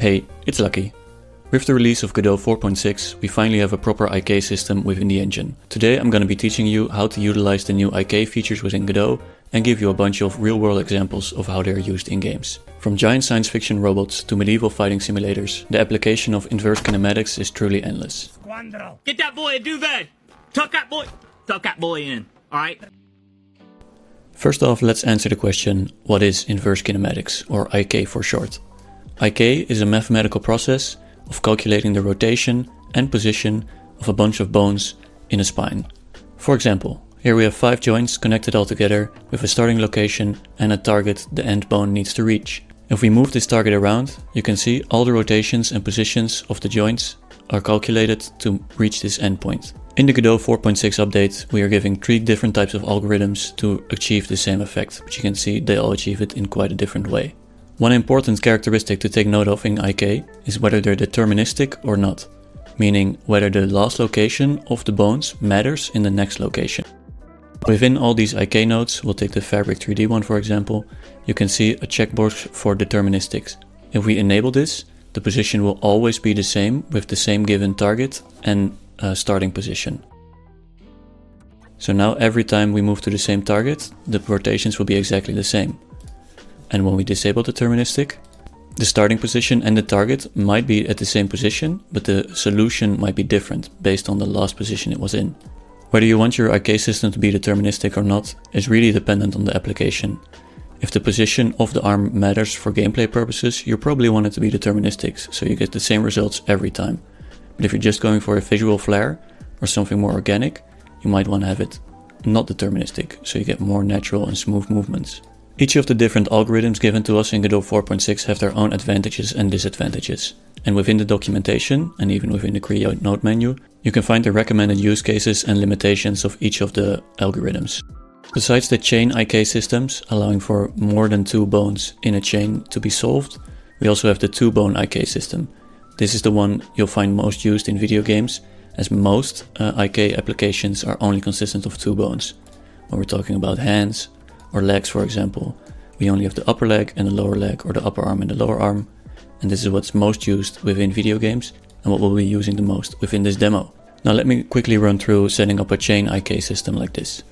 Hey, it's Lukky. With the release of Godot 4.6, we finally have a proper IK system within the engine. Today I'm going to be teaching you how to utilize the new IK features within Godot and give you a bunch of real-world examples of how they are used in games. From giant science fiction robots to medieval fighting simulators, the application of inverse kinematics is truly endless. Get that boy a duvet! Tuck that boy in, alright? First off, let's answer the question, what is inverse kinematics, or IK for short? IK is a mathematical process of calculating the rotation and position of a bunch of bones in a spine. For example, here we have 5 joints connected all together with a starting location and a target the end bone needs to reach. If we move this target around, you can see all the rotations and positions of the joints are calculated to reach this endpoint. In the Godot 4.6 update, we are giving 3 different types of algorithms to achieve the same effect, but you can see they all achieve it in quite a different way. One important characteristic to take note of in IK is whether they're deterministic or not, meaning whether the last location of the bones matters in the next location. Within all these IK nodes, we'll take the Fabric 3D one for example, you can see a checkbox for deterministics. If we enable this, the position will always be the same with the same given target and starting position. So now every time we move to the same target, the rotations will be exactly the same. And when we disable deterministic, the starting position and the target might be at the same position, but the solution might be different based on the last position it was in. Whether you want your IK system to be deterministic or not is really dependent on the application. If the position of the arm matters for gameplay purposes, you probably want it to be deterministic, so you get the same results every time. But if you're just going for a visual flair or something more organic, you might want to have it not deterministic, so you get more natural and smooth movements. Each of the different algorithms given to us in Godot 4.6 have their own advantages and disadvantages. And within the documentation, and even within the Create Node menu, you can find the recommended use cases and limitations of each of the algorithms. Besides the chain IK systems, allowing for more than 2 bones in a chain to be solved, we also have the 2-bone IK system. This is the one you'll find most used in video games, as most IK applications are only consistent of 2 bones. When we're talking about hands or legs, for example, we only have the upper leg and the lower leg, or the upper arm and the lower arm. And this is what's most used within video games and what we'll be using the most within this demo. Now let me quickly run through setting up a chain IK system like this.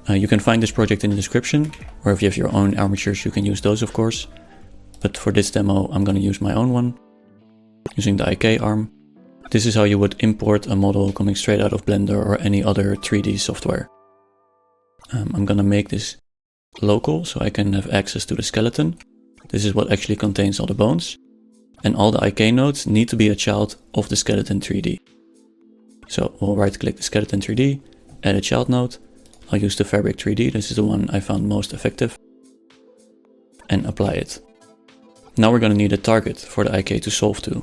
You can find this project in the description, or if you have your own armatures you can use those of course. But for this demo I'm going to use my own one, using the IK arm. This is how you would import a model coming straight out of Blender or any other 3D software. I'm going to make this local so I can have access to the skeleton. This is what actually contains all the bones. And all the IK nodes need to be a child of the skeleton 3D. So we'll right click the skeleton 3D, add a child node. I'll use the Fabric 3D, this is the one I found most effective. And apply it. Now we're going to need a target for the IK to solve to.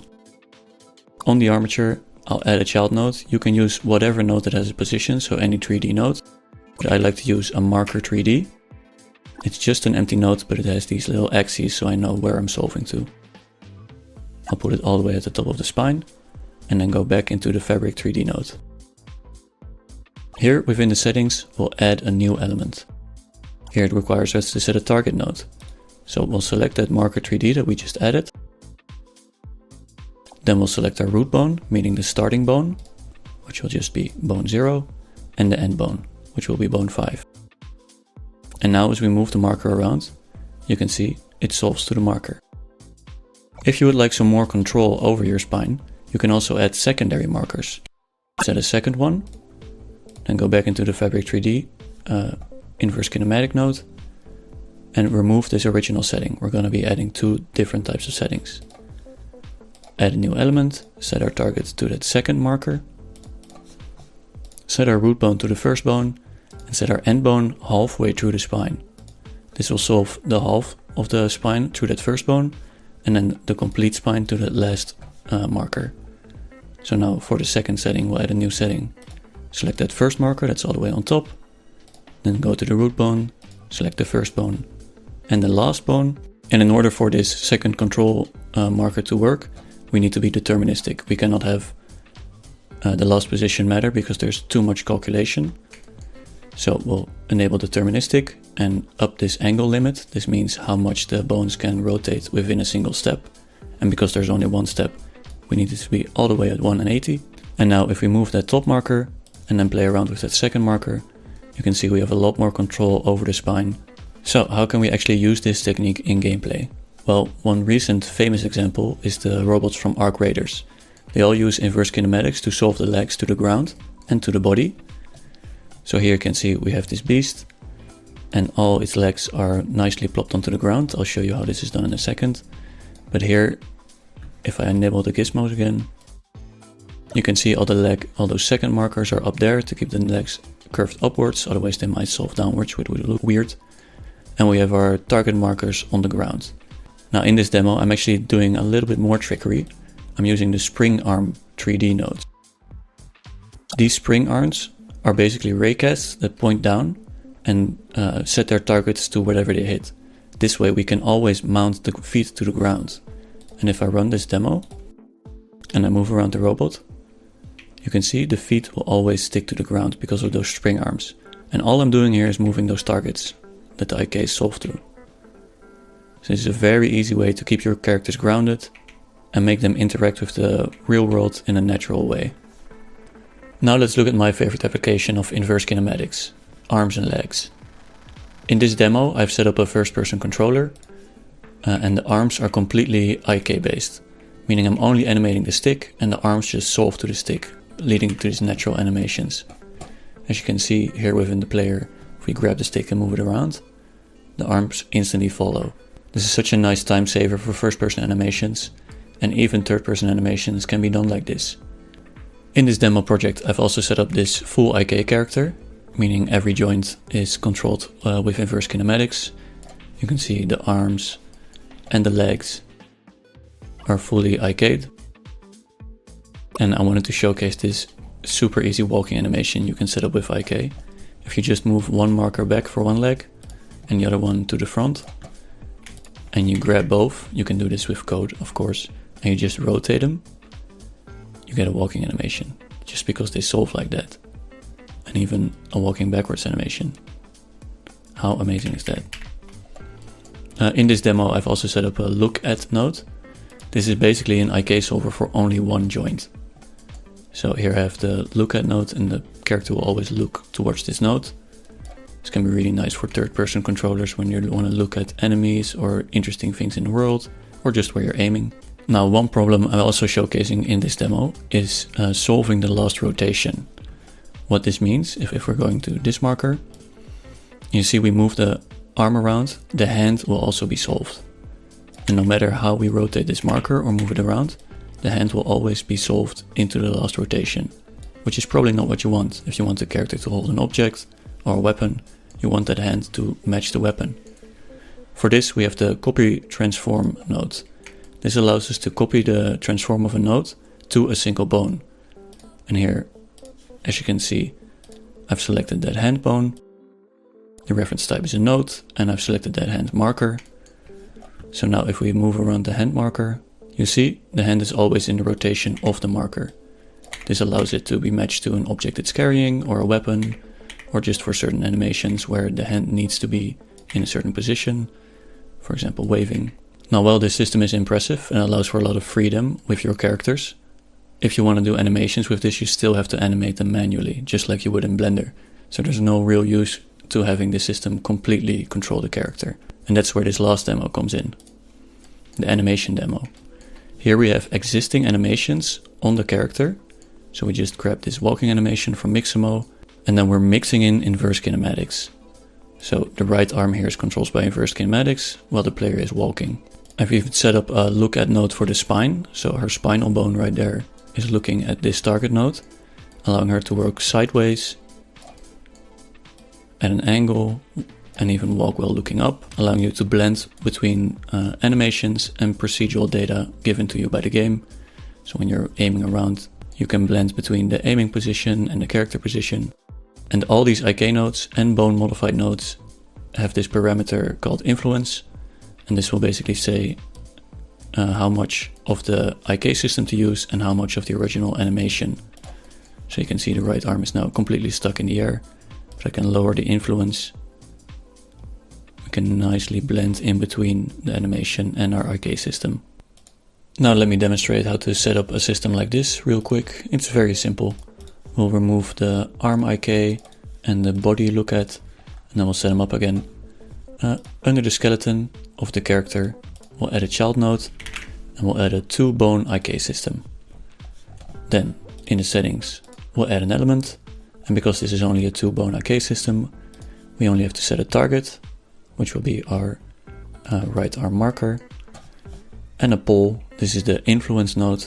On the armature, I'll add a child node. You can use whatever node that has a position, so any 3D node. But I like to use a marker 3D. It's just an empty node, but it has these little axes so I know where I'm solving to. I'll put it all the way at the top of the spine and then go back into the Fabric 3D node. Here within the settings, we'll add a new element. Here it requires us to set a target node. So we'll select that marker 3D that we just added. Then we'll select our root bone, meaning the starting bone, which will just be bone 0, and the end bone, which will be bone 5. And now as we move the marker around, you can see it solves to the marker. If you would like some more control over your spine, you can also add secondary markers. Set a second one, then go back into the Fabric 3D inverse kinematic node and remove this original setting. We're going to be adding 2 different types of settings. Add a new element, set our target to that second marker, set our root bone to the first bone, and set our end bone halfway through the spine. This will solve the half of the spine through that first bone, and then the complete spine to the last marker. So now for the second setting we'll add a new setting. Select that first marker, that's all the way on top, then go to the root bone, select the first bone and the last bone. And in order for this second control marker to work, we need to be deterministic. We cannot have the last position matter because there's too much calculation. So we'll enable deterministic and up this angle limit. This means how much the bones can rotate within a single step. And because there's only one step, we need it to be all the way at 180. And now if we move that top marker and then play around with that second marker, you can see we have a lot more control over the spine. So how can we actually use this technique in gameplay? Well, one recent famous example is the robots from Arc Raiders. They all use inverse kinematics to solve the legs to the ground and to the body. So here you can see we have this beast and all its legs are nicely plopped onto the ground. I'll show you how this is done in a second. But here, if I enable the gizmos again, you can see all those second markers are up there to keep the legs curved upwards, otherwise they might solve downwards, which would look weird. And we have our target markers on the ground. Now in this demo, I'm actually doing a little bit more trickery. I'm using the spring arm 3D nodes. These spring arms are basically raycasts that point down and set their targets to wherever they hit. This way we can always mount the feet to the ground. And if I run this demo and I move around the robot, you can see the feet will always stick to the ground because of those spring arms. And all I'm doing here is moving those targets that the IK is solved through. So this is a very easy way to keep your characters grounded and make them interact with the real world in a natural way. Now let's look at my favorite application of inverse kinematics, arms and legs. In this demo I've set up a first-person controller and the arms are completely IK based, meaning I'm only animating the stick and the arms just solve to the stick, leading to these natural animations. As you can see here within the player, if we grab the stick and move it around, the arms instantly follow. This is such a nice time saver for first-person animations, and even third-person animations can be done like this. In this demo project I've also set up this full IK character, meaning every joint is controlled with inverse kinematics. You can see the arms and the legs are fully IK'd. And I wanted to showcase this super easy walking animation you can set up with IK. If you just move one marker back for one leg and the other one to the front, and you grab both, you can do this with code of course, and you just rotate them, you get a walking animation, just because they solve like that. And even a walking backwards animation. How amazing is that? In this demo I've also set up a look at node. This is basically an IK solver for only one joint. So here I have the look at node and the character will always look towards this node. This can be really nice for third-person controllers when you want to look at enemies or interesting things in the world, or just where you're aiming. Now one problem I'm also showcasing in this demo is solving the last rotation. What this means, if we're going to this marker, you see we move the arm around, the hand will also be solved. And no matter how we rotate this marker or move it around, the hand will always be solved into the last rotation, which is probably not what you want. If you want the character to hold an object or a weapon, you want that hand to match the weapon. For this we have the copy transform node. This allows us to copy the transform of a node to a single bone. And here, as you can see, I've selected that hand bone. The reference type is a node and I've selected that hand marker. So now if we move around the hand marker, you see the hand is always in the rotation of the marker. This allows it to be matched to an object it's carrying or a weapon, or just for certain animations where the hand needs to be in a certain position, for example waving. Now while this system is impressive and allows for a lot of freedom with your characters, if you want to do animations with this you still have to animate them manually, just like you would in Blender. So there's no real use to having the system completely control the character. And that's where this last demo comes in, the animation demo. Here we have existing animations on the character. So we just grab this walking animation from Mixamo, and then we're mixing in inverse kinematics. So the right arm here is controlled by inverse kinematics while the player is walking. I've even set up a look at node for the spine. So her spinal bone right there is looking at this target node, allowing her to work sideways at an angle and even walk while looking up, allowing you to blend between animations and procedural data given to you by the game. So when you're aiming around, you can blend between the aiming position and the character position. And all these IK nodes and bone modified nodes have this parameter called influence. And this will basically say how much of the IK system to use and how much of the original animation. So you can see the right arm is now completely stuck in the air. But I can lower the influence. We can nicely blend in between the animation and our IK system. Now let me demonstrate how to set up a system like this real quick. It's very simple. We'll remove the arm IK and the body look at, and then we'll set them up again. Under the skeleton of the character, we'll add a child node, and we'll add a 2-bone IK system. Then, in the settings, we'll add an element, and because this is only a 2-bone IK system, we only have to set a target, which will be our right arm marker, and a pole. This is the influence node.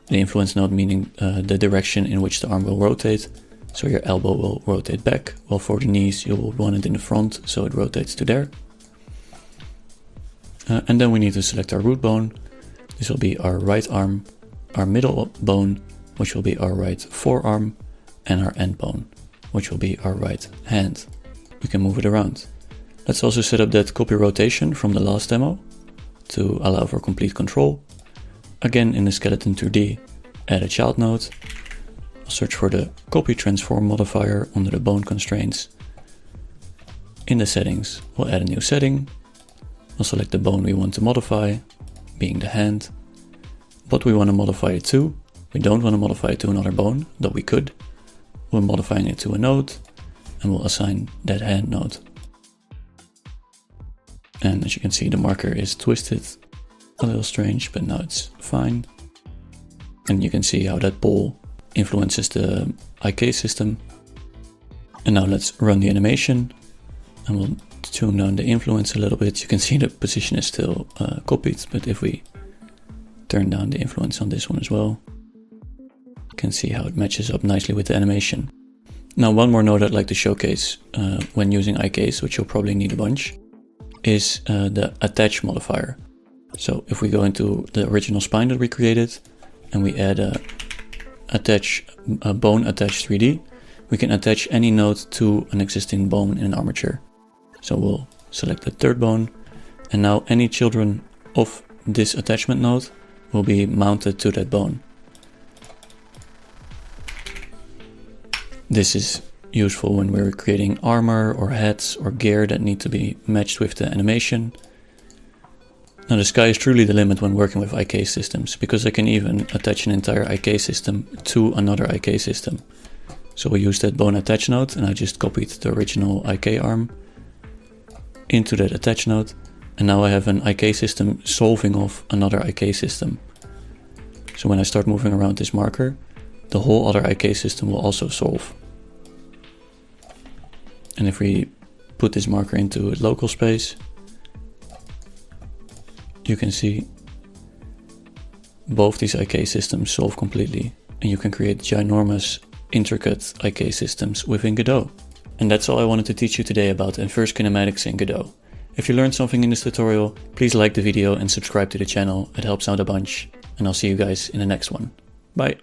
The influence node meaning the direction in which the arm will rotate. So your elbow will rotate back, while for the knees you will want it in the front, so it rotates to there. And then we need to select our root bone. This will be our right arm, our middle bone, which will be our right forearm, and our end bone, which will be our right hand. We can move it around. Let's also set up that copy rotation from the last demo to allow for complete control. Again, in the skeleton 2D, add a child node. I'll search for the copy transform modifier under the bone constraints. In the settings, we'll add a new setting. We'll select the bone we want to modify, being the hand. What we want to modify it to. We don't want to modify it to another bone, though we could. We're modifying it to a node, and we'll assign that hand node. And as you can see, the marker is twisted. A little strange, but now it's fine. And you can see how that pole influences the IK system. And now let's run the animation, and we'll tune down the influence a little bit. You can see the position is still copied, but if we turn down the influence on this one as well, you can see how it matches up nicely with the animation. Now, one more node I'd like to showcase when using IKs, which you'll probably need a bunch, is the attach modifier. So if we go into the original spine that we created and we add a bone attach 3D, we can attach any node to an existing bone in an armature. So we'll select the third bone, and now any children of this attachment node will be mounted to that bone. This is useful when we're creating armor or heads or gear that need to be matched with the animation. Now the sky is truly the limit when working with IK systems, because I can even attach an entire IK system to another IK system. So we use that bone attach node, and I just copied the original IK arm into that attach node, and now I have an IK system solving off another IK system. So when I start moving around this marker, the whole other IK system will also solve. And if we put this marker into a local space, you can see both these IK systems solve completely, and you can create ginormous, intricate IK systems within Godot. And that's all I wanted to teach you today about inverse kinematics in Godot. If you learned something in this tutorial, please like the video and subscribe to the channel. It helps out a bunch, and I'll see you guys in the next one. Bye!